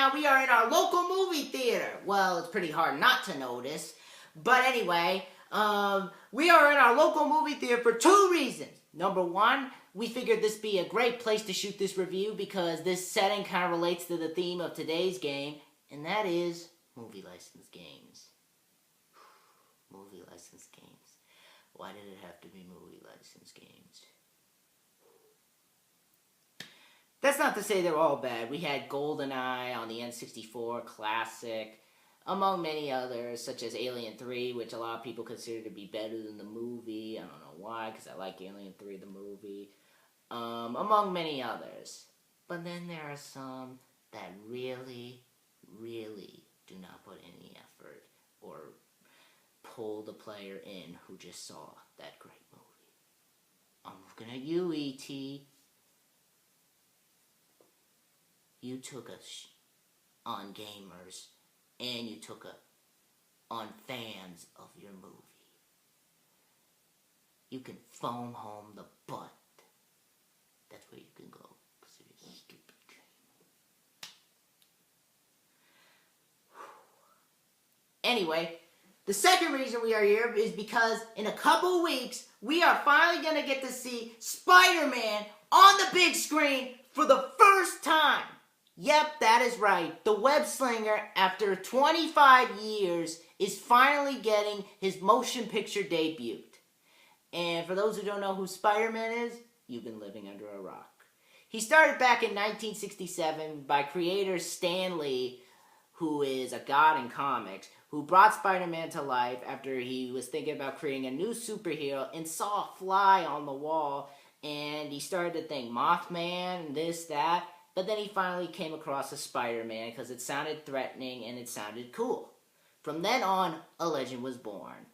now we are in our local movie theater. Well, it's pretty hard not to notice. But anyway, we are in our local movie theater for 2 reasons. Number 1, we figured this be a great place to shoot this review because this setting kind of relates to the theme of today's game, and that is movie license games. Movie license games. Why did it have to be movie license games? That's not to say they're all bad. We had GoldenEye on the N64 Classic, among many others, such as Alien 3, which a lot of people consider to be better than the movie. I don't know why, because I like Alien 3, the movie. Among many others. But then there are some that really, really do not put any effort or pull the player in who just saw that great movie. I'm looking at you, E.T. You took us on gamers, and you took us on fans of your movie. You can phone home the butt. That's where you can go, because it is a stupid game. Anyway, the second reason we are here is because in a couple weeks, we are finally going to get to see Spider-Man on the big screen for the first time. Yep, that is right. The web slinger, after 25 years, is finally getting his motion picture debut. And for those who don't know who Spider-Man is, you've been living under a rock. He started back in 1967 by creator Stan Lee, who is a god in comics, who brought Spider-Man to life after he was thinking about creating a new superhero and saw a fly on the wall, and he started to think Mothman, this, that. But then he finally came across a Spider-Man because it sounded threatening and it sounded cool. From then on, a legend was born.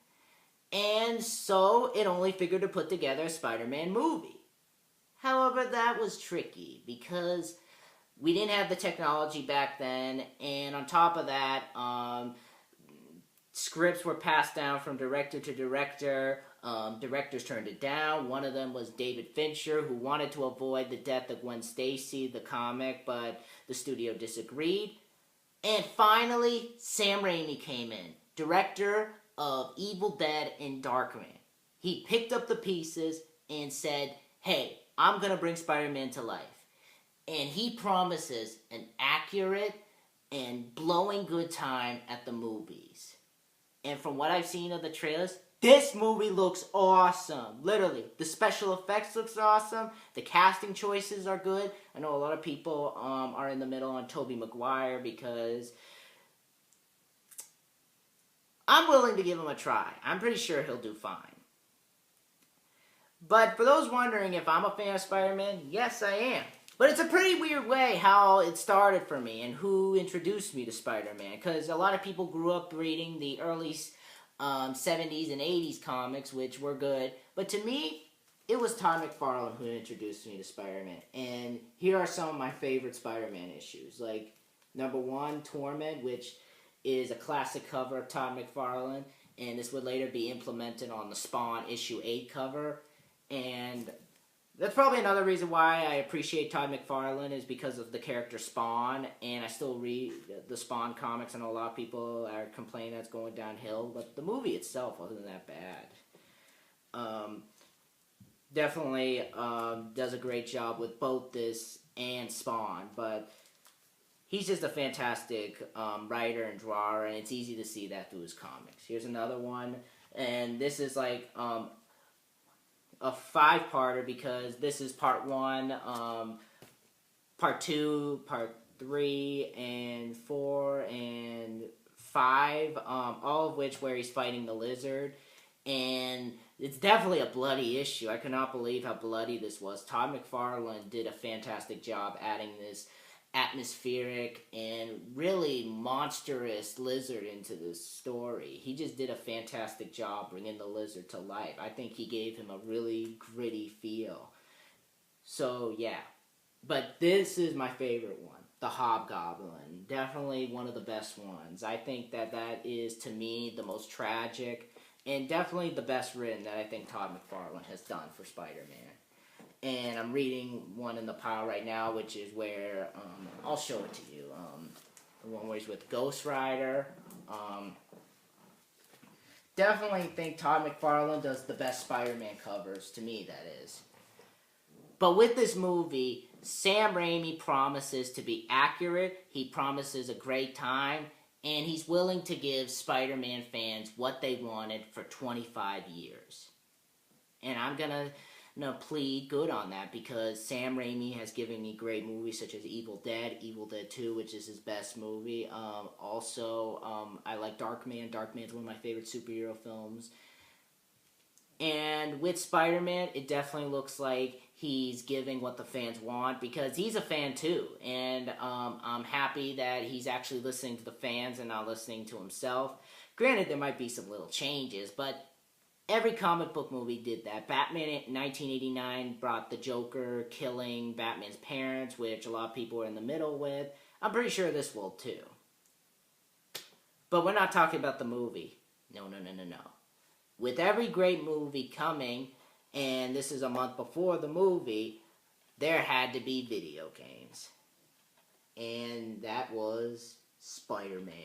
And so it only figured to put together a Spider-Man movie. However, that was tricky because we didn't have the technology back then, and on top of that, scripts were passed down from director to director. Directors turned it down. One of them was David Fincher, who wanted to avoid the death of Gwen Stacy, the comic, but the studio disagreed. And finally, Sam Raimi came in, director of Evil Dead and Darkman. He picked up the pieces and said, hey, I'm going to bring Spider-Man to life. And he promises an accurate and blowing good time at the movies. And from what I've seen of the trailers, this movie looks awesome. Literally, the special effects looks awesome. The casting choices are good. I know a lot of people are in the middle on Tobey Maguire because I'm willing to give him a try. I'm pretty sure he'll do fine. But for those wondering if I'm a fan of Spider-Man, yes, I am. But it's a pretty weird way how it started for me and who introduced me to Spider-Man. Because a lot of people grew up reading the early 70s and 80s comics, which were good. But to me, it was Todd McFarlane who introduced me to Spider-Man. And here are some of my favorite Spider-Man issues. Like, number 1, Torment, which is a classic cover of Todd McFarlane. And this would later be implemented on the Spawn issue 8 cover. And that's probably another reason why I appreciate Todd McFarlane is because of the character Spawn, and I still read the Spawn comics. I know a lot of people are complaining that's going downhill, but the movie itself wasn't that bad. Definitely does a great job with both this and Spawn, but he's just a fantastic writer and drawer, and it's easy to see that through his comics. Here's another one, and this is like a 5-parter because this is part 1, part 2, part 3, and 4, and 5, all of which where he's fighting the lizard, and it's definitely a bloody issue. I cannot believe how bloody this was. Todd McFarlane did a fantastic job adding this atmospheric and really monstrous lizard into this story. He just did a fantastic job bringing the lizard to life. I think he gave him a really gritty feel. So yeah, but this is my favorite one, the Hobgoblin. Definitely one of the best ones. I think that is, to me, the most tragic and definitely the best written that I think Todd McFarlane has done for Spider-Man. And I'm reading one in the pile right now, which is where, I'll show it to you. the one where he's with Ghost Rider. Definitely think Todd McFarlane does the best Spider-Man covers, to me that is. But with this movie, Sam Raimi promises to be accurate, he promises a great time, and he's willing to give Spider-Man fans what they wanted for 25 years. And I'm gonna plead good on that because Sam Raimi has given me great movies such as Evil Dead 2, which is his best movie. I like Darkman. Darkman's one of my favorite superhero films. And with Spider-Man, it definitely looks like he's giving what the fans want because he's a fan too. And I'm happy that he's actually listening to the fans and not listening to himself. Granted, there might be some little changes, but every comic book movie did that. Batman in 1989 brought the Joker killing Batman's parents, which a lot of people were in the middle with. I'm pretty sure this will too. But we're not talking about the movie. No. With every great movie coming, and this is a month before the movie, there had to be video games. And that was Spider-Man.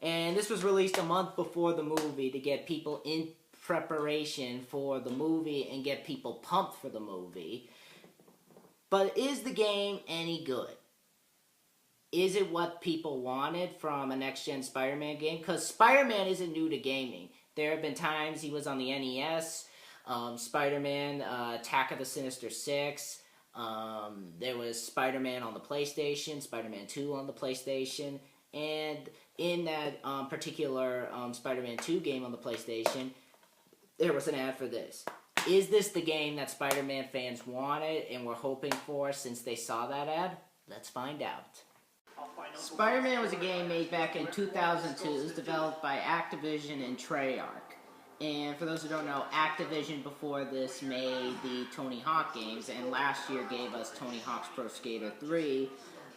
And this was released a month before the movie to get people in preparation for the movie and get people pumped for the movie. But is the game any good? Is it what people wanted from a next-gen Spider-Man game? Because Spider-Man isn't new to gaming. There have been times he was on the NES, Spider-Man, Attack of the Sinister Six. There was Spider-Man on the PlayStation, Spider-Man 2 on the PlayStation. And in that particular Spider-Man 2 game on the PlayStation, there was an ad for this. Is this the game that Spider-Man fans wanted and were hoping for since they saw that ad? Let's find out. Spider-Man was a game made back in 2002. It was developed by Activision and Treyarch. And for those who don't know, Activision before this made the Tony Hawk games, and last year gave us Tony Hawk's Pro Skater 3,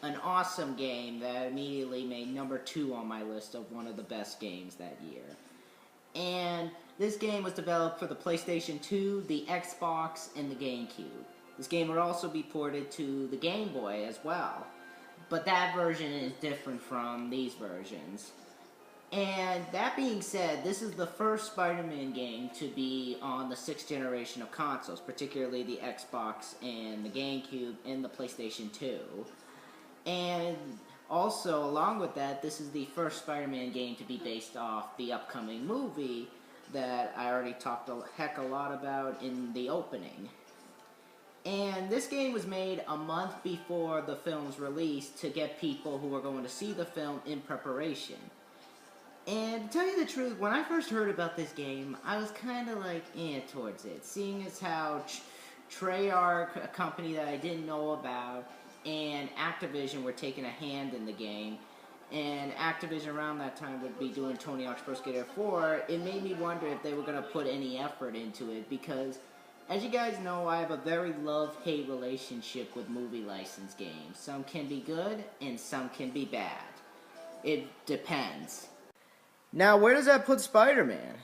an awesome game that immediately made number 2 on my list of one of the best games that year. And this game was developed for the PlayStation 2, the Xbox, and the GameCube. This game would also be ported to the Game Boy as well. But that version is different from these versions. And that being said, this is the first Spider-Man game to be on the 6th generation of consoles, particularly the Xbox and the GameCube and the PlayStation 2. And also, along with that, this is the first Spider-Man game to be based off the upcoming movie that I already talked a heck a lot about in the opening. And this game was made a month before the film's release to get people who were going to see the film in preparation. And to tell you the truth, when I first heard about this game, I was kind of like, towards it. Seeing as how Treyarch, a company that I didn't know about, and Activision were taking a hand in the game, and Activision around that time would be doing Tony Hawk's Pro Skater 4, it made me wonder if they were going to put any effort into it, because as you guys know, I have a very love-hate relationship with movie license games. Some can be good, and some can be bad. It depends. Now, where does that put Spider-Man?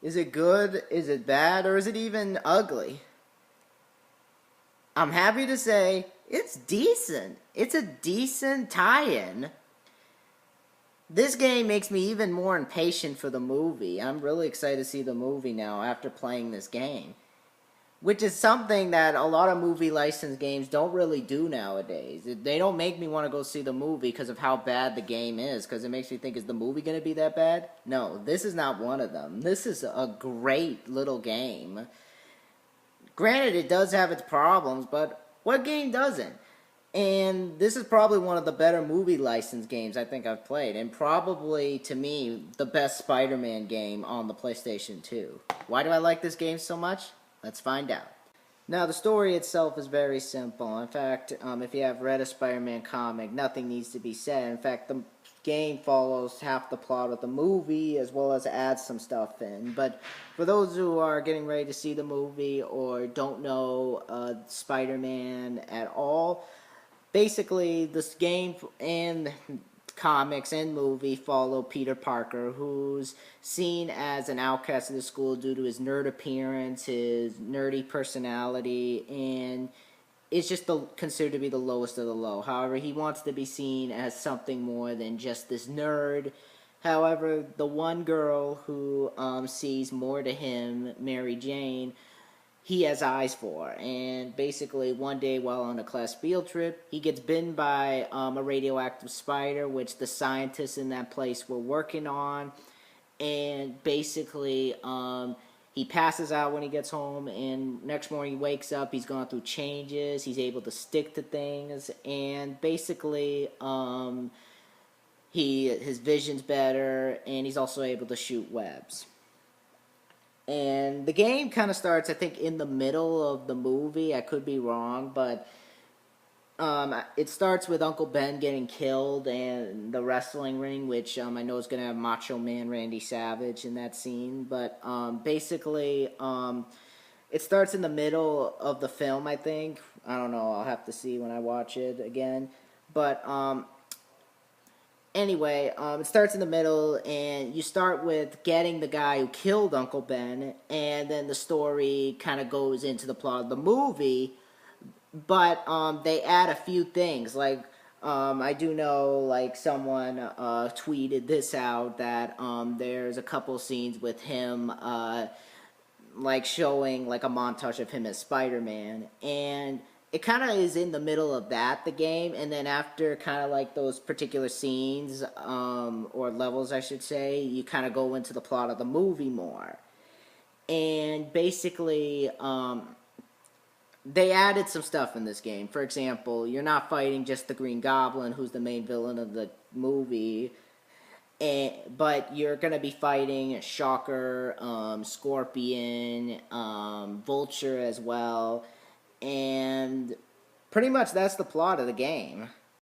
Is it good, is it bad, or is it even ugly? I'm happy to say, it's decent. It's a decent tie-in. This game makes me even more impatient for the movie. I'm really excited to see the movie now after playing this game. Which is something that a lot of movie license games don't really do nowadays. They don't make me want to go see the movie because of how bad the game is. Because it makes me think, is the movie going to be that bad? No, this is not one of them. This is a great little game. Granted, it does have its problems, but what game doesn't? And this is probably one of the better movie license games I think I've played. And probably, to me, the best Spider-Man game on the PlayStation 2. Why do I like this game so much? Let's find out. Now, the story itself is very simple. In fact, if you have read a Spider-Man comic, nothing needs to be said. In fact, the game follows half the plot of the movie, as well as adds some stuff in. But for those who are getting ready to see the movie or don't know Spider-Man at all, basically, this game and comics and movie follow Peter Parker, who's seen as an outcast of the school due to his nerd appearance, his nerdy personality, and is just considered to be the lowest of the low. However, he wants to be seen as something more than just this nerd. However, the one girl who sees more to him, Mary Jane, he has eyes for. And basically, one day while on a class field trip, he gets bitten by a radioactive spider, which the scientists in that place were working on. And basically, he passes out when he gets home, and next morning he wakes up, he's gone through changes, he's able to stick to things, and basically, his vision's better, and he's also able to shoot webs. And the game kind of starts, I think, in the middle of the movie. I could be wrong, but it starts with Uncle Ben getting killed and the wrestling ring, which I know is going to have Macho Man Randy Savage in that scene. But basically, it starts in the middle of the film, I think. I don't know. I'll have to see when I watch it again. But anyway, it starts in the middle, and you start with getting the guy who killed Uncle Ben, and then the story kind of goes into the plot of the movie. But they add a few things. Like, I do know, like, someone tweeted this out, that there's a couple scenes with him, like, showing, like, a montage of him as Spider-Man. And it kind of is in the middle of that, the game, and then after kind of like those particular scenes, or levels, I should say, you kind of go into the plot of the movie more. And basically, they added some stuff in this game. For example, you're not fighting just the Green Goblin, who's the main villain of the movie, but you're going to be fighting Shocker, Scorpion, Vulture as well, and pretty much that's the plot of the game.